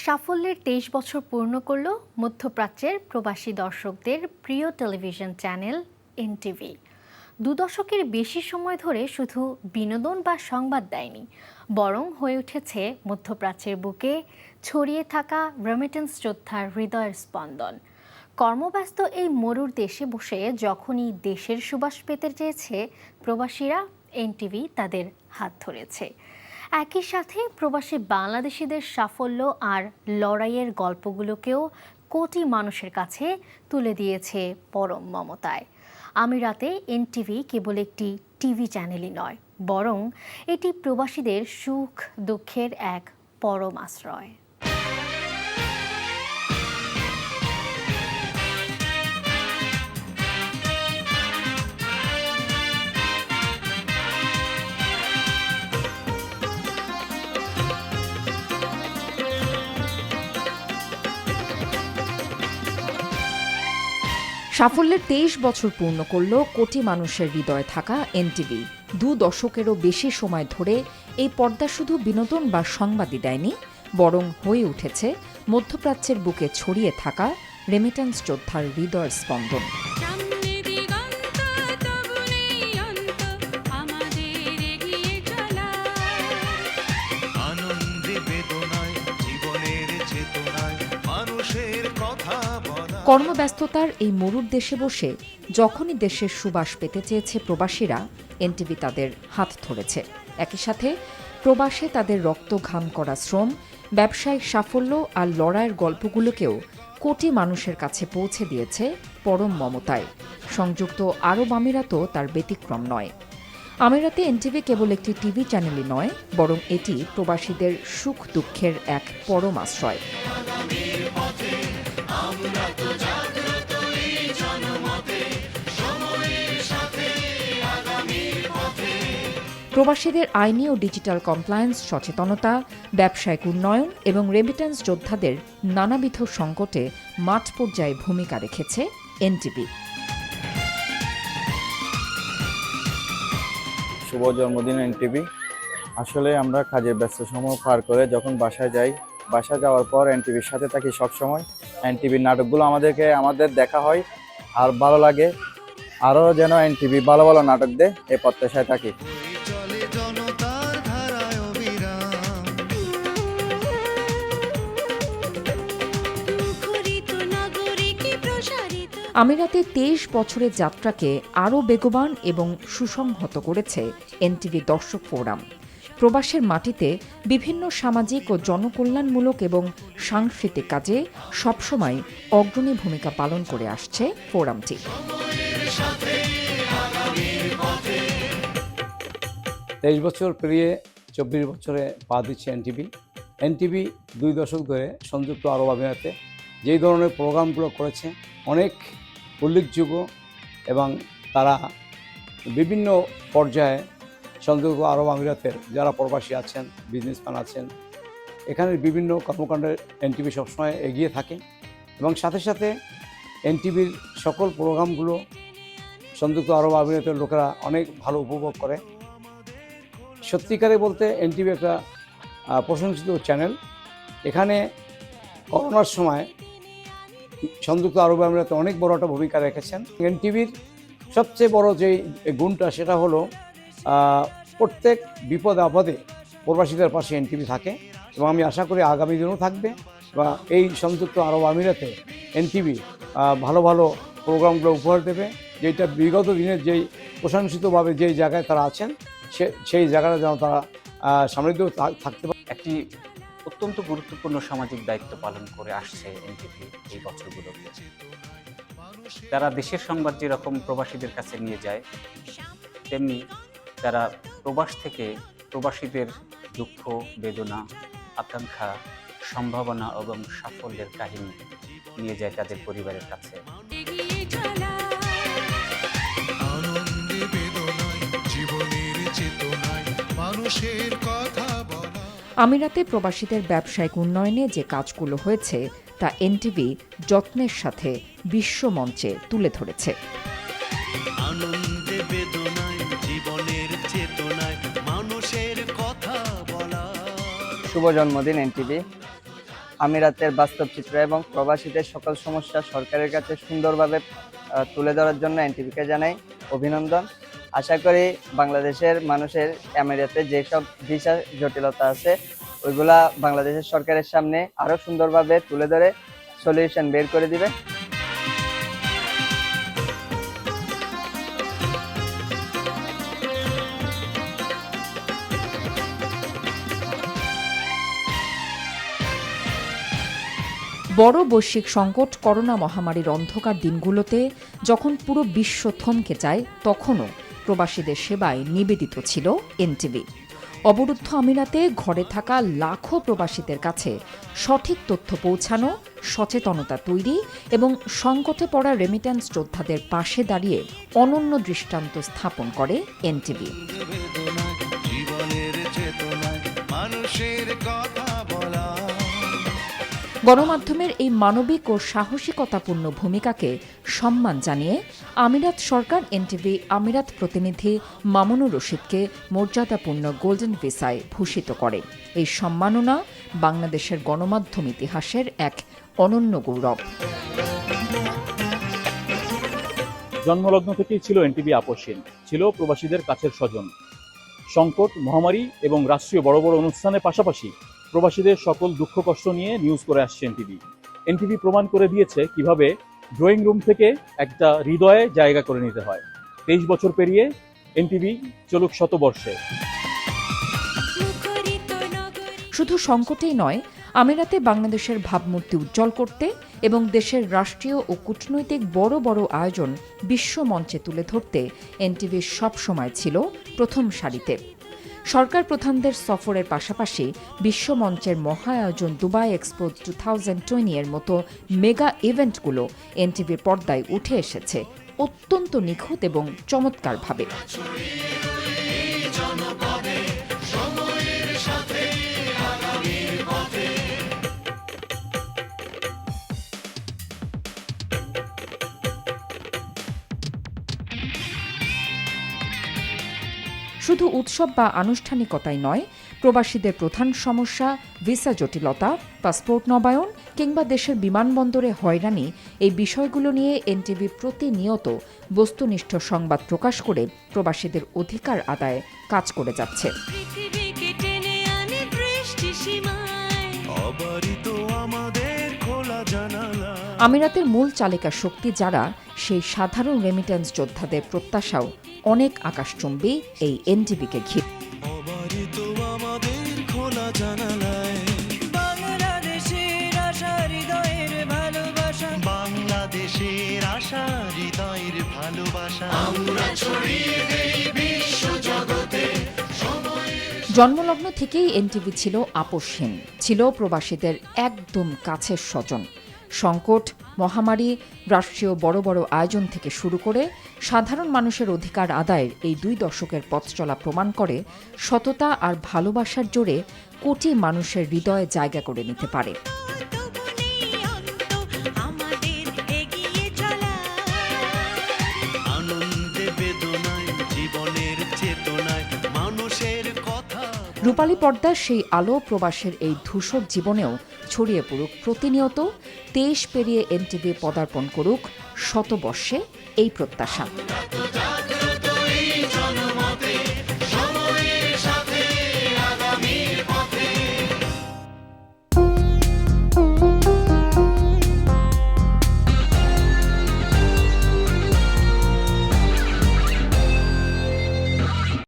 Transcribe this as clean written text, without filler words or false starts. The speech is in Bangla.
সাফল্যের ২৩ বছর পূর্ণ করল মধ্যপ্রাচ্যের প্রবাসী দর্শকদের প্রিয় টেলিভিশন চ্যানেল এনটিভি। ২ দশকের বেশি সময় ধরে শুধু বিনোদন বা সংবাদ দেয়নি, বরং হয়ে উঠেছে মধ্যপ্রাচ্যের বুকে ছড়িয়ে থাকা রেমিটেন্স যোদ্ধার হৃদয়ের স্পন্দন। কর্মব্যস্ত এই মরুর দেশে বসে যখনই দেশের সুবাস পেতে চেয়েছে প্রবাসীরা, এনটিভি তাদের হাত ধরেছে। একই সাথে প্রবাসী বাংলাদেশিদের সাফল্য আর লড়াইয়ের গল্পগুলোকেও কোটি মানুষের কাছে তুলে দিয়েছে পরম মমতায়। আমিরাতে এনটিভি কেবল একটি টিভি চ্যানেলই নয়, বরং এটি প্রবাসীদের সুখ দুঃখের এক পরম আশ্রয়। সাফল্যের ২৩ বছর পূর্ণ করল কোটি মানুষের হৃদয়ে থাকা এনটিভি। ২ দশকেরও বেশি সময় ধরে এই পর্দা শুধু বিনোদন বা সংবাদই দেয়নি, বরং হয়ে উঠেছে মধ্যপ্রাচ্যের বুকে ছড়িয়ে থাকা রেমিটেন্স যোদ্ধার হৃদয়ের স্পন্দন। কর্মব্যস্ততার এই মরুর দেশে বসে যখনই দেশের সুবাস পেতে চেয়েছে প্রবাসীরা, এনটিভি তাদের হাত ধরেছে। একই সাথে প্রবাসে তাদের রক্ত ঘাম করা শ্রম, ব্যবসায়িক সাফল্য আর লড়াইয়ের গল্পগুলোকেও কোটি মানুষের কাছে পৌঁছে দিয়েছে পরম মমতায়। সংযুক্ত আরব আমিরাতও তার ব্যতিক্রম নয়। আমিরাতে এনটিভি কেবল একটি টিভি চ্যানেলই নয়, বরং এটি প্রবাসীদের সুখ দুঃখের এক পরম আশ্রয়। প্রবাসীদের আইনি ও ডিজিটাল কমপ্লায়েন্স সচেতনতা, ব্যবসায়িক উন্নয়ন এবং রেমিটেন্স যোদ্ধাদের নানাবিধ সংকটে মাঠ পর্যায়ে ভূমিকা রেখেছে এনটিভি। শুভ জন্মদিন এনটিভি। আসলে আমরা কাজের ব্যস্ত সময় পার করে যখন বাসায় যাই, বাসা যাওয়ার পর এনটিভির সাথে থাকি সবসময়। এনটিভির নাটকগুলো আমাদের দেখা হয় আর ভালো লাগে। আরও যেন এনটিভি ভালো ভালো নাটক দেয়, এই প্রত্যাশায় থাকি। আমিরাতে ২৩ বছরের যাত্রাকে আরও বেগবান এবং সুসংহত করেছে এনটিভি দর্শক ফোরাম। প্রবাসের মাটিতে বিভিন্ন সামাজিক ও জনকল্যাণমূলক এবং সাংস্কৃতিক কাজে সবসময় অগ্রণী ভূমিকা পালন করে আসছে ফোরামটি। ২৩ বছর পেরিয়ে ২৪ বছরে পা দিচ্ছে এনটিভি। এনটিভি ২ দশক ধরে সংযুক্ত আরব আমিরাতে যেই ধরনের প্রোগ্রামগুলো করেছে অনেক উল্লেখযোগ্য, এবং তারা বিভিন্ন পর্যায়ে সংযুক্ত আরব আমিরাতের যারা প্রবাসী আছেন, বিজনেসম্যান আছেন, এখানের বিভিন্ন কর্মকাণ্ডে এনটিভি সবসময় এগিয়ে থাকে। এবং সাথে সাথে এনটিভির সকল প্রোগ্রামগুলো সংযুক্ত আরব আমিরাতের লোকেরা অনেক ভালো উপভোগ করে। সত্যিকারে বলতে এনটিভি একটা প্রশংসিত চ্যানেল। এখানে করোনার সময় সংযুক্ত আরব আমিরাতে অনেক বড় একটা ভূমিকা রেখেছেন। এনটিভির সবচেয়ে বড় যে গুণটা সেটা হলো প্রত্যেক বিপদে আপদে প্রবাসীদের পাশে এনটিভি থাকে, এবং আমি আশা করি আগামী দিনেও থাকবে। বা এই সংযুক্ত আরব আমিরাতে এনটিভি ভালো ভালো প্রোগ্রামগুলো উপহার দেবে, যেটা বিগত দিনের যেই প্রশংসিতভাবে যেই জায়গায় তারা আছেন সেই জায়গাটা যেন তারা সমৃদ্ধ থাকতে পারে। একটি অত্যন্ত গুরুত্বপূর্ণ সামাজিক দায়িত্ব পালন করে আসছে এনটিভি এই বছরগুলোতে। তারা দেশের সংবাদ যেরকম প্রবাসীদের কাছে নিয়ে যায়, তেমনি তারা প্রবাস থেকে প্রবাসীদের দুঃখ, বেদনা, আকাঙ্ক্ষা, সম্ভাবনা এবং সাফল্যের কাহিনী নিয়ে যায় তাদের পরিবারের কাছে। আমিরাতে প্রবাসীদের ব্যবসায়িক উন্নয়নে যে কাজগুলো হয়েছে তা এনটিভি যত্নের সাথে বিশ্ব মঞ্চে তুলে ধরেছে। শুভ জন্মদিন এনটিভি। আমিরাতের বাস্তব চিত্র এবং প্রবাসীদের সকল সমস্যা সরকারের কাছে সুন্দরভাবে তুলে ধরার জন্য এনটিভিকে জানাই অভিনন্দন। আশা করি বাংলাদেশের মানুষের আমিরাতে যেসব ভিসা জটিলতা আছে ওইগুলা বাংলাদেশের সরকারের সামনে আরো সুন্দরভাবে তুলে ধরে সলিউশন বের করে দিবে। বড় বৈশ্বিক সংকট করোনা মহামারীর অন্ধকার দিনগুলোতে যখন পুরো বিশ্ব থমকে যায়, তখনও প্রবাসীদের সেবায় নিবেদিত ছিল এনটিভি। অবরুদ্ধ আমিরাতে ঘরে থাকা লাখো প্রবাসীদের কাছে সঠিক তথ্য পৌঁছানো, সচেতনতা তৈরি এবং সংকটে পড়া রেমিট্যান্স যোদ্ধাদের পাশে দাঁড়িয়ে অনন্য দৃষ্টান্ত স্থাপন করে এনটিভি। গণমাধ্যমের এই মানবিক ও সাহসিকতাপূর্ণ ভূমিকাকে সম্মান জানিয়ে আমিরাত সরকার এনটিভি আমিরাত প্রতিনিধি মামুনুর রশিদকে মর্যাদাপূর্ণ গোল্ডেন ভিসায় ভূষিত করে। এই সম্মাননা বাংলাদেশের গণমাধ্যম ইতিহাসের এক অনন্য গৌরব। জন্মলগ্ন থেকেই ছিল এনটিভি আপোষহীন, ছিল প্রবাসীদের কাছের স্বজন। সংকট, মহামারী এবং রাষ্ট্রীয় বড় বড় অনুষ্ঠানের পাশাপাশি প্রবাসীদের সকল দুঃখ কষ্ট নিয়ে নিউজ করে আসছে এনটিভি। এনটিভি প্রমাণ করে দিয়েছে কিভাবে ড্রয়িং রুম থেকে একটা হৃদয়ে জায়গা করে নিতে হয়। 23 বছর পেরিয়ে এনটিভি চলুক শতবর্ষে। শুধু সংকটেই নয়, আমিরাতে বাংলাদেশের ভাবমূর্তি উজ্জ্বল করতে এবং দেশের রাষ্ট্রীয় ও কূটনৈতিক বড় বড় আয়োজন বিশ্ব মঞ্চে তুলে ধরতে এনটিভি সবসময় ছিল প্রথম সারিতে। সরকার প্রধানদের সফরের পাশাপাশি বিশ্বমঞ্চের মহা আয়োজন দুবাই এক্সপো 2020 এর মতো মেগা ইভেন্টগুলো এনটিভির পর্দায় উঠে এসেছে অত্যন্ত নিখুঁত এবং চমৎকারভাবে। শুধু উৎসব বা আনুষ্ঠানিকতাই নয়, প্রবাসীদের প্রধান সমস্যা ভিসা জটিলতা, পাসপোর্ট নবায়ন কিংবা দেশের বিমানবন্দরে হয়রানি, এই বিষয়গুলো নিয়ে এনটিভি প্রতিনিয়ত বস্তুনিষ্ঠ সংবাদ প্রকাশ করে প্রবাসীদের অধিকার আদায়ে কাজ করে যাচ্ছে। আমিরাতের মূল চালিকা শক্তি যারা, সেই সাধারণ রেমিট্যান্স যোদ্ধাদের প্রত্যাশাও অনেক আকাশচুম্বী এই এনটিভিকে ঘিরে। জন্মলগ্ন থেকেই এনটিভি ছিল আপোষহীন, ছিল প্রবাসীদের একদম কাছের স্বজন। সংকট, মহামারী, রাষ্ট্রীয় বড় বড় আয়োজন থেকে শুরু করে সাধারণ মানুষের অধিকার আদায়ের এই 2 দশকের পথ চলা প্রমাণ করে সততা আর ভালোবাসার জোরে কোটি মানুষের হৃদয়ে জায়গা করে নিতে পারে। রূপালী পর্দার সেই আলো প্রবাসের এই ধূসর জীবনেও ছড়িয়ে পড়ুক প্রতিনিয়ত। 23 পেরিয়ে এনটিভি পদার্পণ করুক শতবর্ষে, এই প্রত্যাশা।